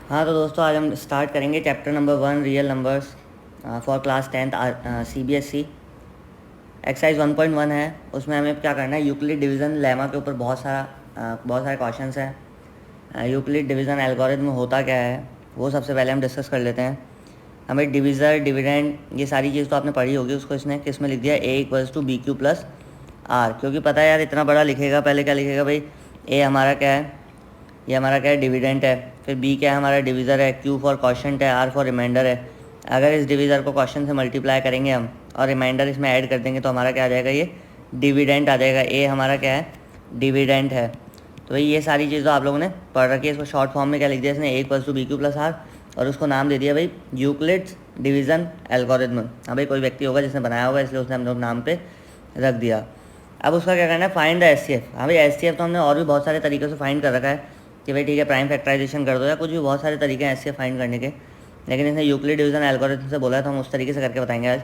हाँ तो दोस्तों आज हम स्टार्ट करेंगे chapter number 1 real numbers for class 10th CBSE। Exercise 1.1 है। उसमें हमें क्या करना है, यूक्लिड डिवीज़न लेमा के ऊपर बहुत सारे क्वेश्चंस हैं। यूक्लिड डिवीज़न एल्गोरिथम होता क्या है वो सबसे पहले हम डिस्कस कर लेते हैं। हमें डिविज़र डिविडेंड ये सारी चीज़ तो आपने पढ़ी होगी। उसको इसने किस में लिख दिया, A=BQ+R, क्योंकि पता है यार इतना बड़ा लिखेगा, पहले क्या लिखेगा भाई, ए हमारा क्या है, ये हमारा क्या है, डिविडेंट है। फिर बी क्या है, हमारा डिवीज़र है। क्यू फॉर क्वेश्चन है, आर फॉर रिमाइंडर है। अगर इस डिवीज़र को क्वेश्चन से मल्टीप्लाई करेंगे हम और रिमाइंडर इसमें ऐड कर देंगे तो हमारा क्या आ जाएगा, ये डिविडेंट आ जाएगा। ए हमारा क्या है, डिविडेंट है। तो भाई ये सारी चीज़ तो आप लोगों ने पढ़ रखी है। इसको शॉर्ट फॉर्म में क्या लिख दिया इसने, A=BQ+R, और उसको नाम दे दिया भाई यूक्लिड्स डिवीज़न एल्गोरिथम। हाँ भाई कोई व्यक्ति होगा जिसने बनाया होगा, इसलिए उसने हम लोग नाम पे रख दिया। अब उसका क्या करना है, फाइंड द SCF। हाँ भाई SCF तो हमने और भी बहुत सारे तरीक़ों से फाइंड कर रखा है कि भाई ठीक है प्राइम फैक्टराइजेशन कर दो या कुछ भी, बहुत सारे तरीके हैं SCF फाइंड करने के, लेकिन इसने यूक्लिड डिवीज़न एल्गोरिथम से बोला है तो हम उस तरीके से करके बताएंगे आज।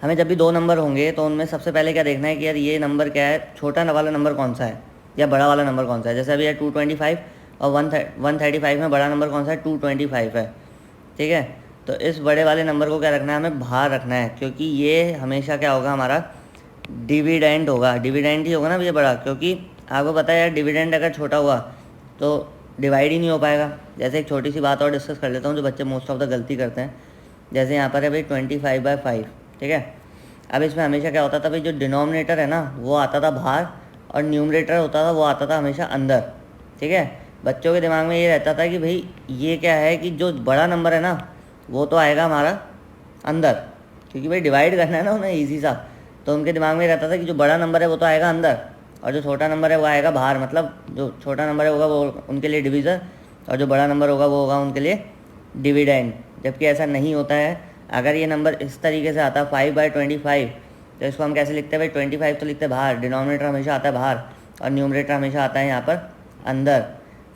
हमें जब भी दो नंबर होंगे तो उनमें सबसे पहले क्या देखना है कि यार ये नंबर क्या है, छोटा वाला नंबर कौन सा है या बड़ा वाला नंबर कौन सा है। जैसे अभी यार 225 और 135 में बड़ा नंबर कौन सा है, 225 है। ठीक है, तो इस बड़े वाले नंबर को क्या रखना है, हमें बाहर रखना है, क्योंकि ये हमेशा क्या होगा, हमारा डिविडेंड होगा। डिविडेंड ही होगा ना ये बड़ा, क्योंकि आपको पता है यार डिविडेंड अगर छोटा हुआ तो डिवाइड ही नहीं हो पाएगा। जैसे एक छोटी सी बात और डिस्कस कर लेता हूँ जो बच्चे मोस्ट ऑफ द गलती करते हैं। जैसे यहाँ पर है भाई 25/5, ठीक है। अब इसमें हमेशा क्या होता था भाई, जो डिनोमिनेटर है ना वो आता था बाहर और न्यूमरेटर होता था वो आता था हमेशा अंदर। ठीक है, बच्चों के दिमाग में ये रहता था कि भाई ये क्या है कि जो बड़ा नंबर है ना वो तो आएगा हमारा अंदर, क्योंकि भाई डिवाइड करना है ना उन्हें ईजी सा। तो उनके दिमाग में रहता था कि जो बड़ा नंबर है वो तो आएगा अंदर और जो छोटा नंबर है वो आएगा बाहर। मतलब जो छोटा नंबर है होगा वो उनके लिए डिवीज़र और जो बड़ा नंबर होगा वो होगा उनके लिए डिविडेंड। जबकि ऐसा नहीं होता है। अगर ये नंबर इस तरीके से आता है 5/25, तो इसको हम कैसे लिखते हैं भाई, 25 तो लिखते हैं बाहर, डिनोमिनेटर हमेशा आता है बाहर और न्यूमरेटर हमेशा आता है यहाँ पर अंदर।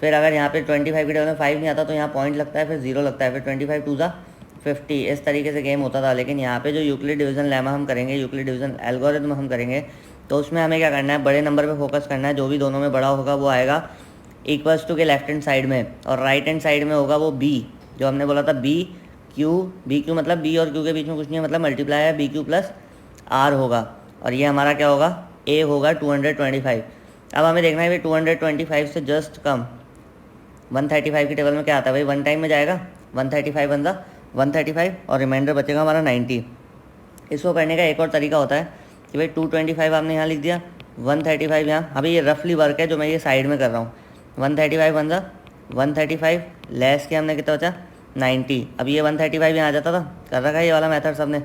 फिर अगर यहाँ पे 25 की टेबल में 5 नहीं आता तो यहाँ पॉइंट लगता है, फिर 0 लगता है, फिर 25×2=50। इस तरीके से गेम होता था। लेकिन यहाँ पे जो यूक्लिड डिवीज़न लेमा हम करेंगे, यूक्लिड डिवीज़न एल्गोरिथम हम करेंगे, तो उसमें हमें क्या करना है, बड़े नंबर पे फोकस करना है। जो भी दोनों में बड़ा होगा वो आएगा इक्वल्स टू के लेफ्ट हैंड साइड में, और राइट हैंड साइड में होगा वो बी, जो हमने बोला था BQ मतलब बी और क्यू के बीच में कुछ नहीं है, मतलब मल्टीप्लाई है, BQ+R होगा। और ये हमारा क्या होगा, ए होगा 225। अब हमें देखना है भाई 225 से जस्ट कम 135 की टेबल में क्या आता है भाई, वन टाइम में जाएगा, 135 बनता 135 और रिमाइंडर बचेगा हमारा 90। इसको करने का एक और तरीका होता है कि भाई 225 आपने यहाँ लिख दिया, 135 यहाँ। अभी ये रफली वर्क है जो मैं ये साइड में कर रहा हूँ। 135 बनता 135 लेस के हमने कितना बचा 90। अब ये 135 यहाँ आ जाता था, कर रखा है ये वाला मेथड सबने।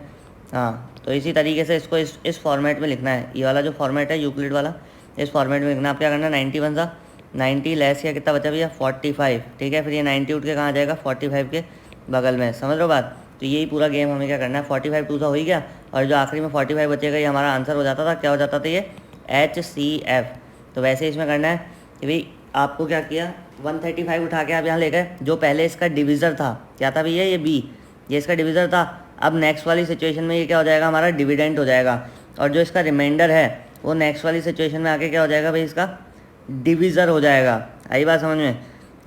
हाँ तो इसी तरीके से इसको इस फॉर्मेट में लिखना है। ये वाला जो फॉर्मेट है यूक्लिड वाला, इस फॉर्मेट में लिखना। आप क्या करना है, 90 बनता 90 लेस किया कितना बचा भैया 45। ठीक है, फिर ये 90 उठ के कहाँ जाएगा 45 के बगल में, समझ लो बात। तो यही पूरा गेम हमें क्या करना है, 45 2 सा हो ही गया और जो आखिरी में 45 बचेगा ये हमारा आंसर हो जाता था। क्या हो जाता था ये, HCF। तो वैसे इसमें करना है कि भाई आपको क्या किया, 135 उठा के आप यहाँ ले गए, जो पहले इसका डिविज़र था क्या था भैया, ये B, ये इसका डिविज़र था। अब नेक्स्ट वाली सिचुएशन में ये क्या हो जाएगा, हमारा डिविडेंट हो जाएगा। और जो इसका रिमाइंडर है वो नेक्स्ट वाली सिचुएशन में आके क्या हो जाएगा भाई, इसका डिविज़र हो जाएगा। आई बात समझ में,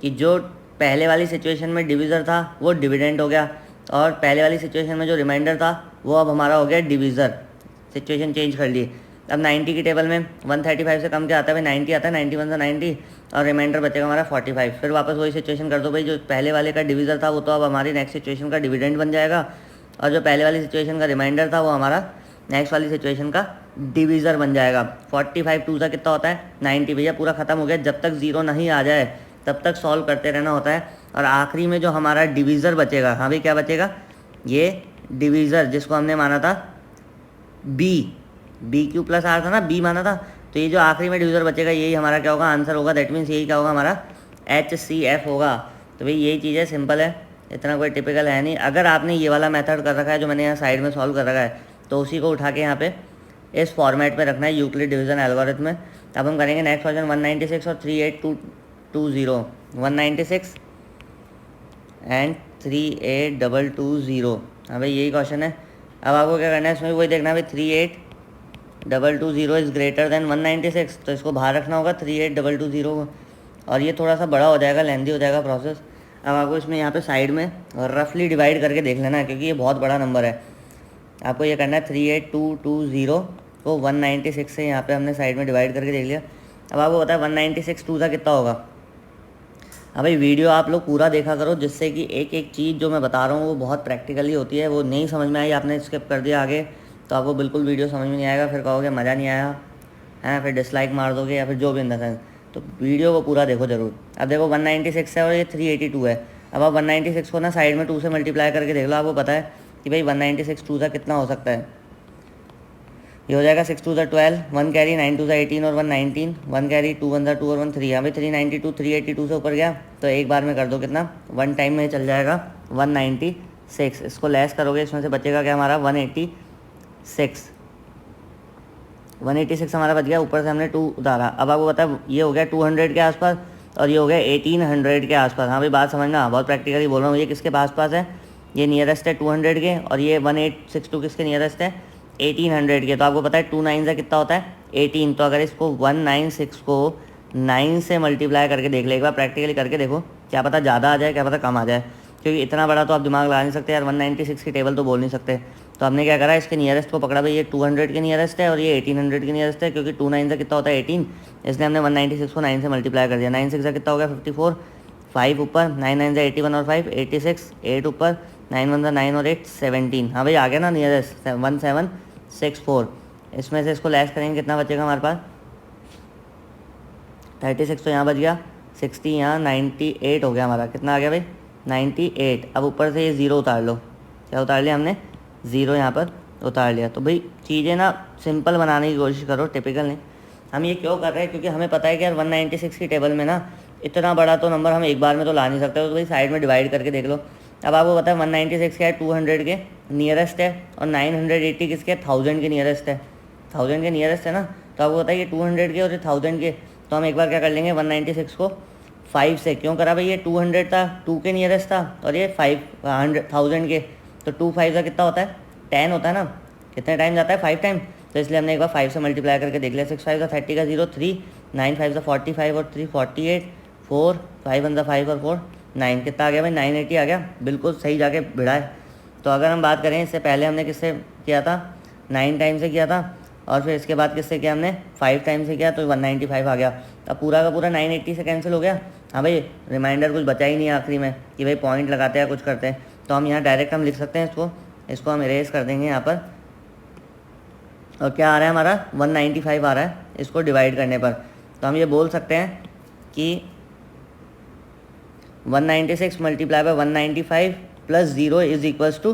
कि जो पहले वाली सिचुएशन में डिविज़र था वो डिविडेंट हो गया और पहले वाली सिचुएशन में जो रिमाइंडर था वो अब हमारा हो गया डिविज़र। सिचुएशन चेंज कर ली। अब 90 की टेबल में 135 से कम क्या आता है भाई, 90 आता है, 90 बनता 90 और रिमाइंडर बचेगा हमारा 45। फिर वापस वही सिचुएशन कर दो भाई, जो पहले वाले का डिविज़र था वो तो अब हमारी नेक्स्ट सिचुएशन का डिविडेंड बन जाएगा और जो पहले वाली सिचुएशन का रिमाइंडर था वो हमारा नेक्स्ट वाली सिचुएशन का डिविज़र बन जाएगा। 45 2 सा कितना होता है 90 भैया, पूरा ख़त्म हो गया। जब तक 0 नहीं आ जाए तब तक सॉल्व करते रहना होता है। और आखिरी में जो हमारा डिविज़र बचेगा, हाँ भाई क्या बचेगा, ये डिविज़र जिसको हमने माना था BQ+R था ना, B माना था। तो ये जो आखिरी में डिविज़र बचेगा यही हमारा क्या होगा, आंसर होगा। दैट मीन्स यही क्या होगा, हमारा HCF होगा। तो भाई यही चीज़ है, सिंपल है, इतना कोई टिपिकल है नहीं। अगर आपने ये वाला मेथड कर रखा है जो मैंने यहाँ साइड में सॉल्व कर रखा है तो उसी को उठा के यहाँ पे इस फॉर्मेट में रखना है यूक्लिड डिवीज़न एल्गोरिथम में। अब हम करेंगे नेक्स्ट क्वेश्चन 196 और 38220, 196 एंड 38220। हाँ भाई यही क्वेश्चन है। अब आपको क्या करना है, इसमें वही देखना है भाई 38220 इज़ ग्रेटर देन 196, तो इसको बाहर रखना होगा 38220 को। और ये थोड़ा सा बड़ा हो जाएगा, लेंदी हो जाएगा प्रोसेस। अब आपको इसमें यहाँ पे साइड में रफली डिवाइड करके देख लेना है, क्योंकि ये बहुत बड़ा नंबर है। आपको ये करना है 38220 को 196 से यहाँ पे हमने साइड में डिवाइड करके देख लिया। अब आपको पता है 196 टू सा कितना होगा। अब भाई वीडियो आप लोग पूरा देखा करो, जिससे कि एक एक चीज़ जो मैं बता रहा हूँ वो बहुत प्रैक्टिकली होती है। वो नहीं समझ में आई, आपने स्किप कर दिया आगे, तो आपको बिल्कुल वीडियो समझ में नहीं आएगा, फिर कहोगे मज़ा नहीं आया है, फिर डिसलाइक मार दोगे या फिर जो भी इन द सेंस। तो वीडियो को पूरा देखो ज़रूर। अब देखो 196 है और ये 382 है। अब आप 196 को ना साइड में 2 से मल्टीप्लाई करके देख लो, आपको पता है कि भाई 196 टू सा कितना हो सकता है। ये हो जाएगा 6 2 12, 1 कैरी, 9 2 18 और 1 19, 1 कैरी, 2 1 2 और 1 3। यहाँ पे 392 382 से ऊपर गया तो एक बार में कर दो कितना, वन टाइम में चल जाएगा 196। इसको लेस करोगे, इसमें से बचेगा क्या हमारा 186 हमारा बच गया। ऊपर से हमने 2 उतारा। अब आपको पता है ये हो गया 200 के आसपास और ये हो गया 1800 के आसपास। हाँ भाई बात समझना, बहुत प्रैक्टिकली बोल रहा हूँ। ये किसके पास है, ये नियरेस्ट है 200 के, और ये 1862 किसके नियरेस्ट है 1800 के। तो आपको पता है 2 9 से कितना होता है 18। तो अगर इसको 196 को 9 से मल्टीप्लाई करके देख ले एक बार, प्रैक्टिकली करके देखो, क्या पता ज़्यादा आ जाए क्या पता कम आ जाए, क्योंकि इतना बड़ा तो आप दिमाग लगा नहीं सकते यार, 196 की टेबल तो बोल नहीं सकते। तो हमने क्या करा, इसके नियरेस्ट को पकड़ा भाई, ये 200 के नियरेस्ट है और ये 1800 के नियरेस्ट है, क्योंकि 2 9 से कितना होता है 18, इसलिए हमने 196 को 9 से मल्टीप्लाई कर दिया। 9 6 से कितना हो गया 54, 5 ऊपर, 9 9 से 81 और 5 86, 8 ऊपर, 9 1 9 और 8 17। हाँ भाई आ गया ना नियरेस्ट 1764। इसमें से इसको लेस करेंगे कितना बचेगा हमारे पास 36, तो यहाँ बच गया 60, यहाँ 98 हो गया हमारा। कितना आ गया भाई 98। अब ऊपर से ये ज़ीरो उतार लो, क्या उतार लिया हमने, ज़ीरो यहाँ पर उतार लिया। तो भाई चीज़ें ना सिंपल बनाने की कोशिश करो, टिपिकल नहीं। हम ये क्यों कर रहे हैं, क्योंकि हमें पता है कि यार 196 की टेबल में ना इतना बड़ा तो नंबर हम एक बार में तो ला नहीं सकते, तो भाई साइड में डिवाइड करके देख लो। अब आपको पता है 196 क्या है 200 के नियरेस्ट है, और 980 किसके 1000 के नियरेस्ट है, 1000 के नियरेस्ट है ना। तो आपको पता है ये 200 के और ये 1000 के, तो हम एक बार क्या कर लेंगे 196 को 5 से, क्यों करा भाई, ये 200 था 2 के नियरेस्ट था और ये 1000 के, तो 2 5 का कितना होता है 10 होता है ना। कितने टाइम जाता है 5 टाइम, तो इसलिए हमने एक बार 5 से मल्टीप्लाई करके देख लिया। 6 5 का 30 का 0 3, 9 5 का 45 और 3 48, 4 5 1 5 और 4 9, कितना आ गया भाई 980 आ गया, बिल्कुल सही जाके भिड़ा है। तो अगर हम बात करें इससे पहले हमने किससे किया था 9 टाइम से किया था, और फिर इसके बाद किससे किया हमने 5 टाइम से किया, तो 195 आ गया। अब पूरा का पूरा 980 से कैंसिल हो गया। हाँ भाई रिमाइंडर कुछ बचा ही नहीं है आखिरी में कि भाई पॉइंट लगाते हैं कुछ करते हैं, तो हम यहाँ डायरेक्ट हम लिख सकते हैं इसको हम इरेज कर देंगे यहाँ पर। और क्या आ रहा है हमारा 195 आ रहा है इसको डिवाइड करने पर। तो हम ये बोल सकते हैं कि 196 multiply by 195 plus 0 is equals to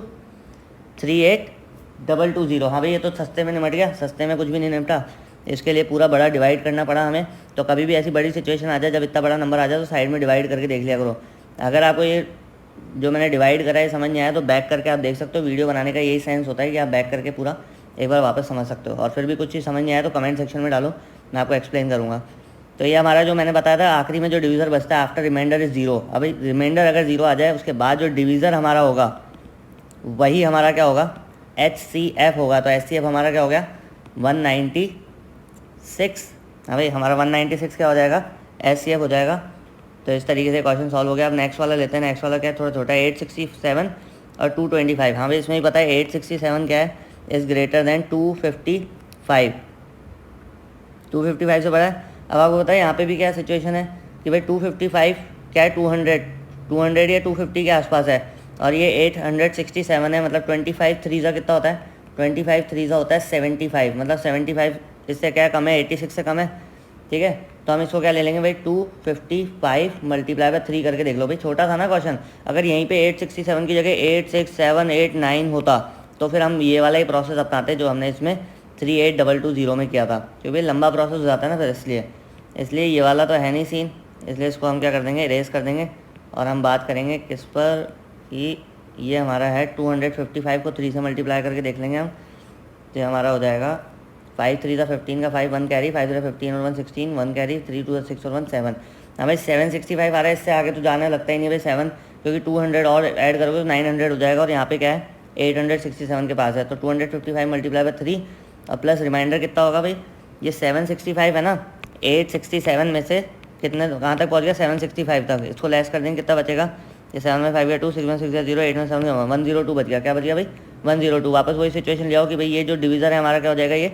38220। हाँ भाई ये तो सस्ते में निपट गया, सस्ते में कुछ भी नहीं निपटा, इसके लिए पूरा बड़ा डिवाइड करना पड़ा हमें। तो कभी भी ऐसी बड़ी सिचुएशन आ जाए जब इतना बड़ा नंबर आ जाए तो साइड में डिवाइड करके देख लिया करो। अगर आपको ये जो मैंने डिवाइड करा है समझ नहीं आया तो बैक करके आप देख सकते हो। वीडियो बनाने का यही सेंस होता है कि आप बैक करके पूरा एक बार वापस समझ सकते हो। और फिर भी कुछ चीज़ समझ नहीं आया तो कमेंट सेक्शन में डालो, मैं आपको एक्सप्लेन करूँगा। तो ये हमारा जो मैंने बताया था आखिरी में जो डिवीज़र बचता है आफ्टर रिमाइंडर इज़ 0। अभी रिमाइंडर अगर 0 आ जाए उसके बाद जो डिवीज़र हमारा होगा वही हमारा क्या होगा HCF होगा। तो HCF हमारा क्या हो गया 196। हाँ भाई हमारा 196 क्या हो जाएगा HCF हो जाएगा। तो इस तरीके से क्वेश्चन सॉल्व हो गया। अब नेक्स्ट वाला लेते हैं। नेक्स्ट वाला क्या है थोड़ा छोटा है 867 और 225। हाँ भाई इसमें ही पता है 867 क्या है इज़ ग्रेटर देन 255। 255 से बड़ा है। अब आपको पता है यहाँ पे भी क्या सिचुएशन है कि भाई 255 क्या है 200 या 250 के आसपास है, और ये 867 है। मतलब 25 3 का कितना होता है 25 3 का होता है 75। मतलब 75 इससे क्या कम है 86 से कम है। ठीक है तो हम इसको क्या ले लेंगे भाई 255 मल्टीप्लाई बाय 3 करके देख लो। भाई छोटा था ना क्वेश्चन, अगर यहीं पे 867 की जगह 8 6 7 8 9 होता तो फिर हम ये वाला ही प्रोसेस अपनाते जो हमने इसमें 38220 में किया था, क्योंकि लंबा प्रोसेस हो जाता है ना फिर इसलिए ये वाला तो है नहीं सीन। इसलिए इसको हम क्या कर देंगे इरेज कर देंगे, और हम बात करेंगे किस पर कि ये हमारा है 255 को 3 से मल्टीप्लाई करके देख लेंगे हम। तो हमारा हो जाएगा 5 3 का 15 का 5 1 कैरी 5 3 15 और 1 16 1 कैरी 3 2 6 और 1 7। हाँ भाई 765 आ रहा है। इससे आगे तो जाने लगता ही नहीं भाई 7, क्योंकि 200 और ऐड करोगे तो 900 हो जाएगा, और यहाँ पे क्या है 867 के पास है। तो 255 मल्टीप्लाई बाय 3 और प्लस रिमाइंडर कितना होगा भाई ये 765 है ना। 867 में से कितने कहाँ तक पहुँच गया 765 तक, इसको लेस कर देंगे कितना बचेगा ये 7 में 5 गया 2, 6 में 6 गया 0, 8 में 7 गया 102 बच गया। क्या बच गया भाई 102। वापस वही सिचुएशन ले आओ कि भाई ये जो डिविज़र है हमारा क्या हो जाएगा, ये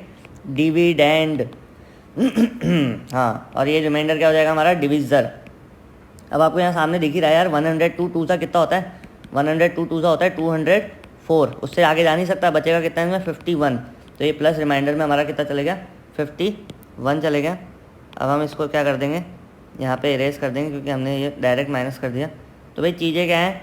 डिविडेंड हाँ, और ये रिमाइंडर क्या हो जाएगा हमारा डिविज़र। अब आपको यहाँ सामने दिख ही रहा है यार 102 2 सा कितना होता है, 102 2 सा होता है 204, उससे आगे जा नहीं सकता। बचेगा कितना इसमें 51, तो ये प्लस रिमाइंडर में हमारा कितना चले गया 51 चले गया। अब हम इसको क्या कर देंगे यहाँ पे इरेज कर देंगे क्योंकि हमने ये डायरेक्ट माइनस कर दिया। तो भाई चीज़ें क्या हैं,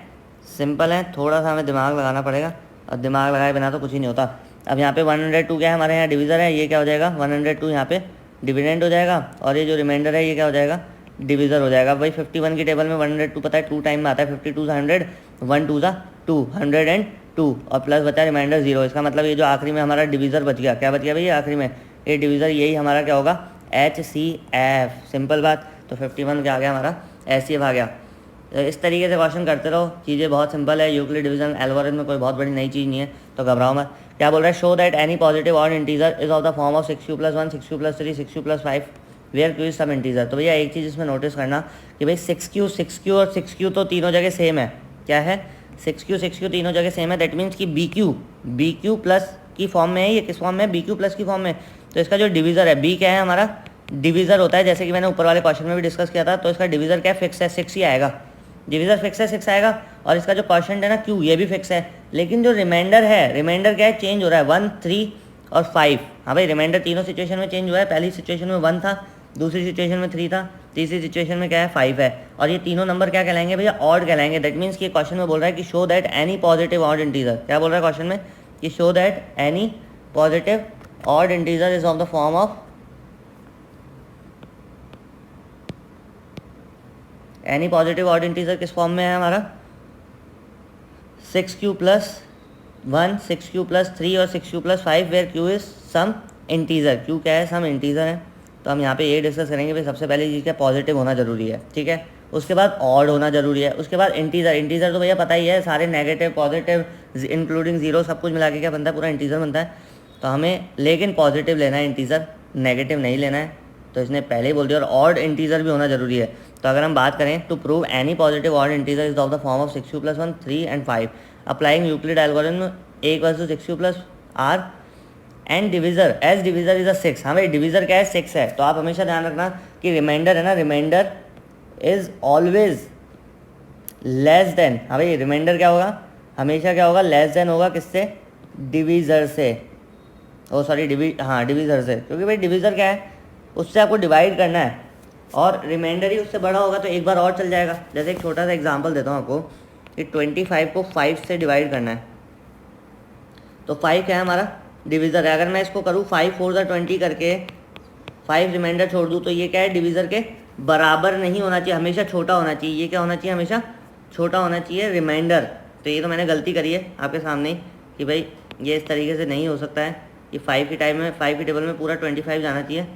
सिंपल हैं, थोड़ा सा हमें दिमाग लगाना पड़ेगा और दिमाग लगाए बिना तो कुछ ही नहीं होता। अब यहाँ पे 102 क्या है हमारे यहाँ डिविज़र है, ये क्या हो जाएगा 102 यहाँ पे डिविडेंड हो जाएगा और ये जो रिमाइंडर है ये क्या हो जाएगा डिविज़र हो जाएगा। भाई 51 की टेबल में 102 पता है 2 टाइम में आता है, 52 सा 100, 1 2 सा 2, 102 और प्लस बचा रिमाइंडर 0। इसका मतलब ये जो आखिरी में हमारा डिविज़र बच गया, क्या बच गया भाई आखिरी में ये डिविज़र, यही हमारा क्या होगा HCF। सिंपल बात। तो 51 क्या आ गया हमारा HCF आ गया। तो इस तरीके से क्वेश्चन करते रहो, चीज़ें बहुत सिंपल है। यूक्लिड डिवीजन एल्गोरिथम में कोई बहुत बड़ी नई चीज़ नहीं है, तो घबराओ मत। क्या बोल रहा है, show that any positive odd integer is of the form of 6q+1, 6q+3, 6q+5 where q is some integer. तो भैया एक चीज़ इसमें नोटिस करना कि भाई 6q और 6q तो तीनों जगह सेम है। क्या है 6q तीनों जगह सेम है, दैट मीन्स कि BQ प्लस की फॉर्म में है। ये किस फॉर्म में है, BQ प्लस की फॉर्म में। तो इसका जो डिवीज़र है B क्या है हमारा डिवीज़र होता है, जैसे कि मैंने ऊपर वाले क्वेश्चन में भी डिस्कस किया था। तो इसका डिवीज़र क्या है फिक्स है, 6 ही आएगा। डिवीज़र फिक्स है 6 आएगा और इसका जो परसेंट है ना Q ये भी फिक्स है। लेकिन जो रिमाइंडर है, रिमाइंडर क्या है चेंज हो रहा है 1, 3 और 5। हाँ भाई रिमाइंडर तीनों सिचुएशन में चेंज हुआ है। पहली सिचुएशन में 1 था, दूसरी सिचुएशन में 3 था, तीसरी सिचुएशन में क्या है 5 है। और ये तीनों नंबर क्या कहलाएंगे भैया ऑड कहलाएंगे। दैट मीन्स कि क्वेश्चन में बोल रहा है कि show that any positive odd integer. क्या बोल रहा है क्वेश्चन में कि show that any positive odd integer is of the form of any positive odd integer किस फॉर्म में है हमारा 6q+1, 6q+3 और 6q+5 where q is some integer. q क्या है सम इंटीजर है। तो हम यहाँ पे ये डिस्कस करेंगे भाई सबसे पहले चीज़ क्या पॉजिटिव होना जरूरी है, ठीक है। उसके बाद ऑड होना जरूरी है, उसके बाद इंटीजर। इंटीजर तो भैया पता ही है सारे नेगेटिव पॉजिटिव इंक्लूडिंग जीरो सब कुछ मिला के क्या बनता है पूरा इंटीजर बनता है। तो हमें लेकिन पॉजिटिव लेना है इंटीजर, नेगेटिव नहीं लेना है। तो इसने पहले ही बोल दिया। और ऑड इंटीजर भी होना जरूरी है। तो अगर हम बात करें to prove any positive odd integer is of the form of 6q+1, 3 and 5 applying Euclid algorithm A=6q+r and divisor as divisor is 6। हाँ भाई डिविजर क्या है 6 है। तो आप हमेशा ध्यान रखना कि रिमाइंडर है ना, remainder is always less than. हाँ भाई रिमाइंडर क्या होगा हमेशा क्या होगा लेस देन होगा किससे डिविजर से। ओ सॉरी डिविजर से, क्योंकि भाई डिविजर क्या है उससे आपको डिवाइड करना है और रिमाइंडर ही उससे बड़ा होगा तो एक बार और चल जाएगा। जैसे एक छोटा सा एग्जांपल देता हूँ आपको कि 25 को 5 से डिवाइड करना है। तो 5 क्या है हमारा डिविज़र है। अगर मैं इसको करूँ 5 4 20 करके 5 रिमाइंडर छोड़ दूँ तो ये क्या है डिविज़र के बराबर नहीं होना चाहिए, हमेशा छोटा होना चाहिए। ये क्या होना चाहिए हमेशा छोटा होना चाहिए रिमाइंडर। तो ये तो मैंने गलती करी है आपके सामने कि भाई ये इस तरीके से नहीं हो सकता है कि 5 की टेबल में पूरा 25 जाना चाहिए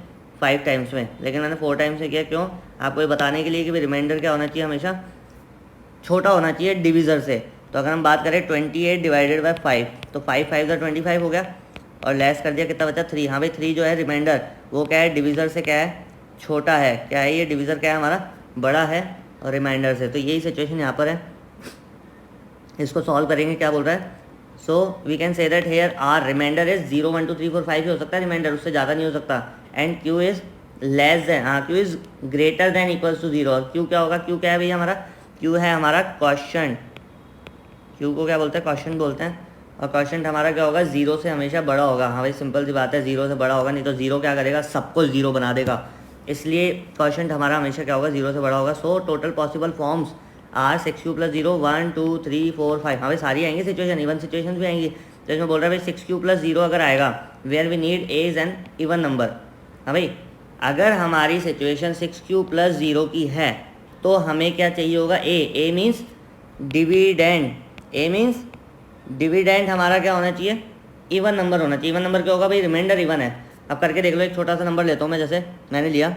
5 टाइम्स में, लेकिन मैंने 4 टाइम्स से किया। क्यों, आपको ये बताने के लिए कि भाई रिमाइंडर क्या होना चाहिए हमेशा छोटा होना चाहिए डिविज़र से। तो अगर हम बात करें 28 डिवाइडेड बाय 5 तो 5 5 का 25 हो गया और लेस कर दिया कितना बचा 3। हाँ भाई 3 जो है रिमाइंडर वो क्या है डिविज़र से क्या है छोटा है। क्या है ये डिविज़र क्या है हमारा बड़ा है और रिमाइंडर से। तो यही सिचुएशन यहाँ पर है। इसको सॉल्व करेंगे क्या बोल रहा है। So we can say that here are reminder is 0 1 2 3 4 5 ही हो सकता है रिमाइंडर, उससे ज़्यादा नहीं हो सकता। And Q is less than, हाँ Q is greater than equals to 0। और क्यू क्या होगा, क्यू क्या है भैया हमारा क्यू है हमारा क्वेश्चन। क्यू को क्या बोलते हैं क्वेश्चन बोलते हैं। और क्वेश्चन हमारा क्या होगा 0 से हमेशा बड़ा होगा। हाँ भाई सिंपल सी बात है 0 से बड़ा होगा, नहीं तो 0 क्या करेगा सबको 0 बना देगा। इसलिए क्वेश्चन हमारा हमेशा क्या होगा 0 से बड़ा होगा। So total possible forms are 6q+0 1 2 3 4 5। हाँ भाई सारी आएंगी सिचुएशन, इवन सिचुएशन भी आएंगी। तो इसमें बोल रहा है भाई 6q+0 अगर आएगा where we need A is an even number. हाँ भाई अगर हमारी सिचुएशन 6q+0 की है तो हमें क्या चाहिए होगा ए मीन्स डिविडेंड। ए मीन्स डिविडेंड हमारा क्या होना चाहिए इवन नंबर होना चाहिए। इवन नंबर क्या होगा भाई रिमाइंडर इवन है। अब करके देख लो, एक छोटा सा नंबर लेता हूँ मैं, जैसे मैंने लिया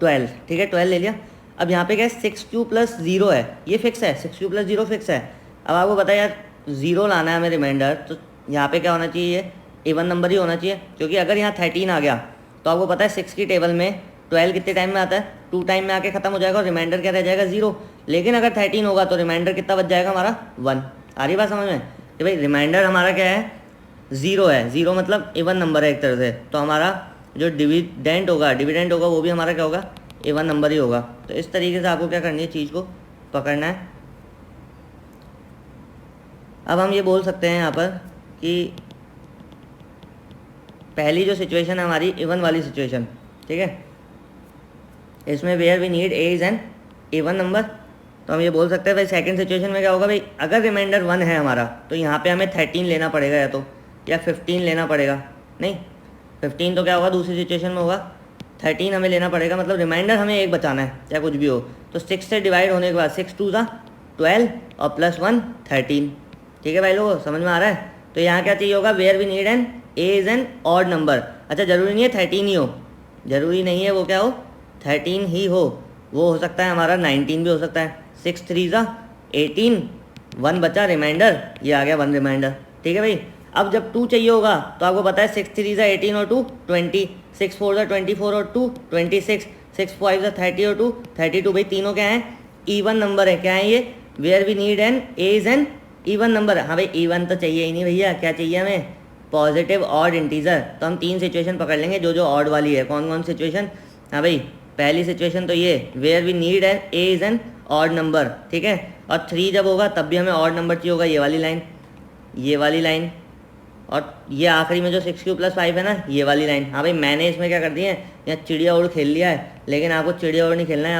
12, ठीक है 12 ले लिया। अब यहाँ पे क्या है 6q+0 है, ये फिक्स है 6q+0 फिक्स है। अब आपको पता है यार 0 लाना है हमें रिमाइंडर, तो यहाँ पे क्या होना चाहिए ये इवन नंबर ही होना चाहिए। क्योंकि अगर यहाँ 13 आ गया तो आपको पता है 6 की टेबल में 12 कितने टाइम में आता है, 2 टाइम में आके खत्म हो जाएगा और रिमाइंडर क्या रह जाएगा 0। लेकिन अगर 13 होगा तो रिमाइंडर कितना बच जाएगा हमारा 1। आ रही बात समझ में कि भाई रिमाइंडर हमारा क्या है 0 है, 0 मतलब इवन नंबर है एक तरह से, तो हमारा जो डिविडेंड होगा वो भी हमारा क्या होगा इवन नंबर ही होगा। तो इस तरीके से आपको क्या करनी है, चीज़ को पकड़ना है। अब हम ये बोल सकते हैं यहाँ पर कि पहली जो सिचुएशन है हमारी इवन वाली सिचुएशन, ठीक है, इसमें where we need A is an even number, तो हम ये बोल सकते हैं भाई सेकंड सिचुएशन में क्या होगा भाई, अगर रिमाइंडर 1 है हमारा तो यहाँ पे हमें 13 लेना पड़ेगा या 15 लेना पड़ेगा। नहीं 15 तो क्या होगा दूसरी सिचुएशन में होगा, 13 हमें लेना पड़ेगा, मतलब रिमाइंडर हमें एक बचाना है चाहे कुछ भी हो। तो 6 से डिवाइड होने के बाद 6 2 12 और +1 13। ठीक है भाई लोगों, समझ में आ रहा है। तो यहाँ क्या चाहिए होगा, where we need an A is an odd number. अच्छा ज़रूरी नहीं है 13 ही हो, ज़रूरी नहीं है वो क्या हो 13 ही वो हो सकता है हमारा 19 भी हो सकता है। 6 3 18, 1 बचा रिमाइंडर, ये आ गया 1 रिमाइंडर। ठीक है भाई। अब जब 2 चाहिए होगा तो आपको पता है 6 3 18 और 2 20, 6 4 24 और 2 26, 6 5 30 और 2 32। भाई तीनों क्या हैं इवन नंबर है। क्या है ये, where we need an A is an even number. हाँ भाई इवन तो चाहिए ही नहीं भैया, क्या चाहिए हमें पॉजिटिव ऑड इंटीजर। तो हम 3 सिचुएशन पकड़ लेंगे जो ऑड वाली है। कौन कौन सिचुएशन, हाँ भाई पहली सिचुएशन तो ये where we need an A is an odd number, ठीक है। और 3 जब होगा तब भी हमें ऑड नंबर चाहिए होगा, ये वाली लाइन और ये आखिरी में जो 6 + 5 है ना, ये वाली लाइन। हाँ भाई मैंने इसमें क्या कर दिया है, यहाँ चिड़िया उड़ खेल लिया है, लेकिन आपको चिड़िया उड़ नहीं खेलना है।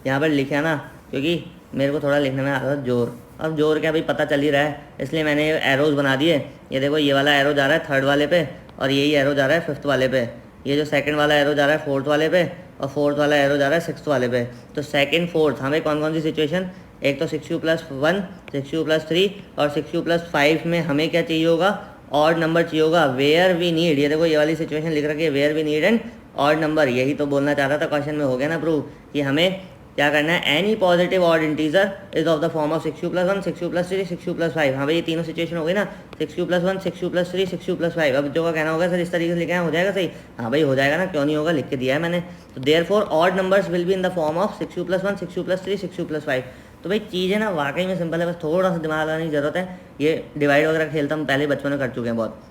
यहाँ पर लिखा ना, क्योंकि मेरे को थोड़ा लिखने में आता है जोर। अब जोर क्या भाई पता चल ही रहा है, इसलिए मैंने एरोज बना दिए। ये देखो ये वाला एरो जा रहा है 3rd वाले पे और यही एरो जा रहा है 5th वाले पे। ये जो 2nd वाला एरो जा रहा है 4th वाले पे और 4th वाला एरो जा रहा है 6th वाले पे। तो 2nd 4th हमें कौन कौन सी सिचुएशन, एक तो 6u + 1, 6u + 3 और 6u + 5 में हमें क्या चाहिए होगा ऑड नंबर चाहिए होगा। वेयर वी नीड, ये देखो ये वाली सिचुएशन लिख रखी है where we need an odd number. यही तो बोलना चाह रहा था, क्वेश्चन में हो गया ना प्रूव कि हमें क्या करना है, any positive odd integer is of the form of 6u + 1, 6u + 3, 6u + 5। हाँ भाई ये तीनों सिचुएशन हो गई ना, 6u + 1, 6u + 3, 6u + 5। अब जो का कहना होगा सर इस तरीके से लिखा है हो जाएगा सही, हाँ भाई हो जाएगा ना, क्यों नहीं होगा, लिख के दिया है मैंने। तो therefore odd numbers will be in the form of 6u + 1, 6u + 3, 6u + 5। तो भाई चीज़ें ना वाकई में सिंपल है, बस थोड़ा सा दिमाग लगाने की जरूरत है। ये डिवाइड वगैरह खेलता हम पहले बचपन में कर चुके हैं बहुत।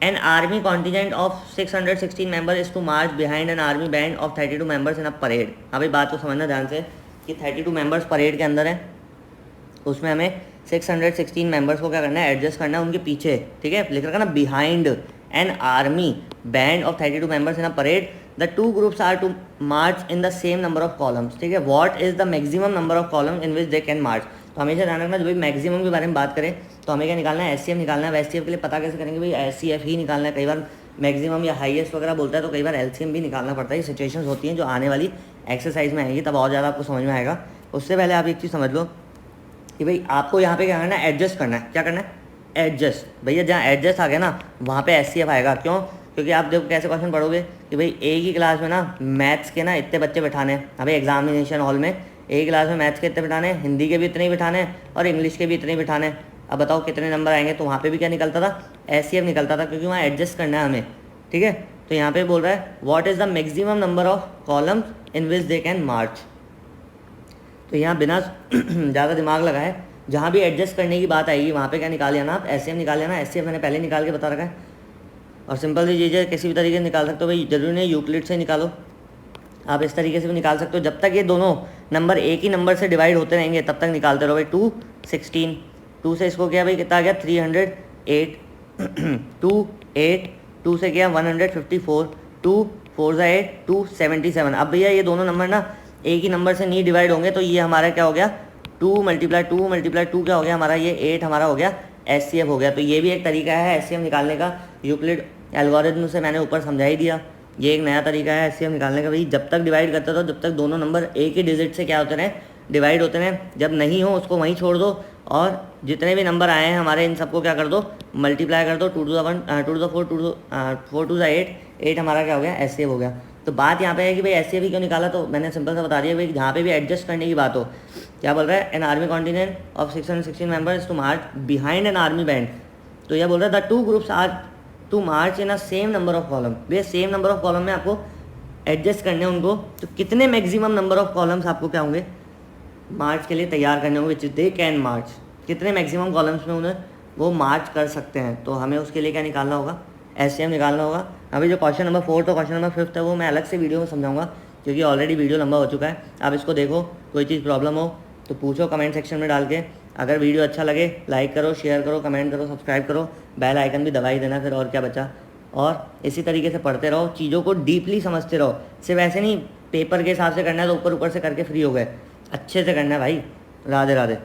An army contingent of 616 members is to march behind an army band of 32 members in a parade। हाँ भाई बात को समझना ध्यान से कि 32 मेंबर्स परेड के अंदर हैं, उसमें हमें 616 मेंबर्स को क्या करना है एडजस्ट करना है उनके पीछे। ठीक है, लिख रखा ना behind an army band of 32 members in a parade, the 2 groups are to march in the same number of columns. ठीक है, what is the maximum number of columns in which they can march. तो हमेशा ध्यान रखना जब भी maximum के बारे में बात करें तो हमें क्या निकालना है एचसीएफ निकालना है। एचसीएफ के लिए पता कैसे करेंगे भाई, एचसीएफ ही निकालना है। कई बार मैक्सिमम या हाईएस्ट वगैरह बोलता है तो कई बार एलसीएम भी निकालना पड़ता है। सिचुएशंस होती हैं जो आने वाली एक्सरसाइज में आएंगी, तब और ज़्यादा आपको समझ में आएगा। उससे पहले आप एक चीज़ समझ लो कि भाई आपको यहाँ पे क्या करना है एडजस्ट करना है। क्या करना है एडजस्ट। भैया जहाँ एडजस्ट आ गया ना वहाँ पे एचसीएफ आएगा। क्यों, क्योंकि आप जब कैसे क्वेश्चन पढ़ोगे कि भाई एक ही क्लास में ना मैथ्स के ना इतने बच्चे बैठाने हैं। अभी एग्जामिनेशन हॉल में एक क्लास में मैथ्स के इतने बिठाने हैं, हिंदी के भी इतने ही बिठाने हैं और इंग्लिश के भी इतने ही बिठाने हैं। अब बताओ कितने नंबर आएंगे। तो वहाँ पे भी क्या निकलता था एचसीएफ निकलता था, क्योंकि वहाँ एडजस्ट करना है हमें। ठीक है, तो यहाँ पे बोल रहा है what is the maximum number of columns in which they can march. तो यहाँ बिना ज़्यादा दिमाग लगाए जहाँ भी एडजस्ट करने की बात आएगी वहाँ पे क्या निकाल लेना आप एचसीएफ निकाल लेना। एचसीएफ मैंने पहले निकाल के बता रखा है और सिंपल सी चीज़ें किसी भी तरीके से निकाल सकते हो भाई, जरूरी नहीं यूक्लिड से निकालो, आप इस तरीके से भी निकाल सकते हो। जब तक ये दोनों नंबर एक ही नंबर से डिवाइड होते रहेंगे तब तक निकालते रहो भाई। 2 16, 2 से इसको किया भाई कितना आ गया 308, 2 8, 2 से किया 154, 2 4 8, 2 77। अब भैया ये दोनों नंबर ना एक ही नंबर से नहीं डिवाइड होंगे तो ये हमारा क्या हो गया 2 × 2 क्या हो गया हमारा, ये 8 हमारा हो गया एचसीएफ हो गया। तो ये भी एक तरीका है एचसीएफ निकालने का, यूक्लिड एल्गोरिथम से मैंने ऊपर समझा ही दिया। ये एक नया तरीका है एचसीएफ निकालने का भाई। जब तक डिवाइड करते रहो जब तक दोनों नंबर एक ही डिजिट से क्या होते रहे डिवाइड होते रहे। जब नहीं हो उसको वहीं छोड़ दो और जितने भी नंबर आए हैं हमारे इन सबको क्या कर दो मल्टीप्लाई कर दो। 2 to the 1, 2 to the 4, 4 to the 8, 8 हमारा क्या हो गया एचसीएफ हो गया। तो बात यहाँ पे है कि भाई एचसीएफ ही क्यों निकाला, तो मैंने सिंपल सा बता दिया भाई जहाँ पे भी एडजस्ट करने की बात हो। क्या बोल रहा है an army contingent of 616 members to march behind an army band. तो यह बोल रहा है the 2 groups are to march in a same number of column. भैया सेम नंबर ऑफ कॉलम में आपको एडजस्ट करने हैं उनको, तो कितने मैक्सिमम नंबर ऑफ कॉलम्स आपको क्या होंगे मार्च के लिए तैयार करने होंगे, विच दे कैन मार्च, कितने मैक्सिमम कॉलम्स में उन्हें वो मार्च कर सकते हैं। तो हमें उसके लिए क्या निकालना होगा, एससीएम निकालना होगा। अभी जो क्वेश्चन नंबर 4 और क्वेश्चन नंबर 5 है वो मैं अलग से वीडियो में समझाऊंगा, क्योंकि ऑलरेडी वीडियो लंबा हो चुका है। आप इसको देखो, कोई चीज़ प्रॉब्लम हो तो पूछो कमेंट सेक्शन में डाल के। अगर वीडियो अच्छा लगे लाइक करो, शेयर करो, कमेंट करो, सब्सक्राइब करो, बेल आइकन भी दबा ही देना, फिर और क्या बचा। और इसी तरीके से पढ़ते रहो, चीज़ों को डीपली समझते रहो। सिर्फ ऐसे नहीं पेपर के हिसाब से करना है तो ऊपर ऊपर से करके फ्री हो गए, अच्छे से करना है भाई। राधे राधे।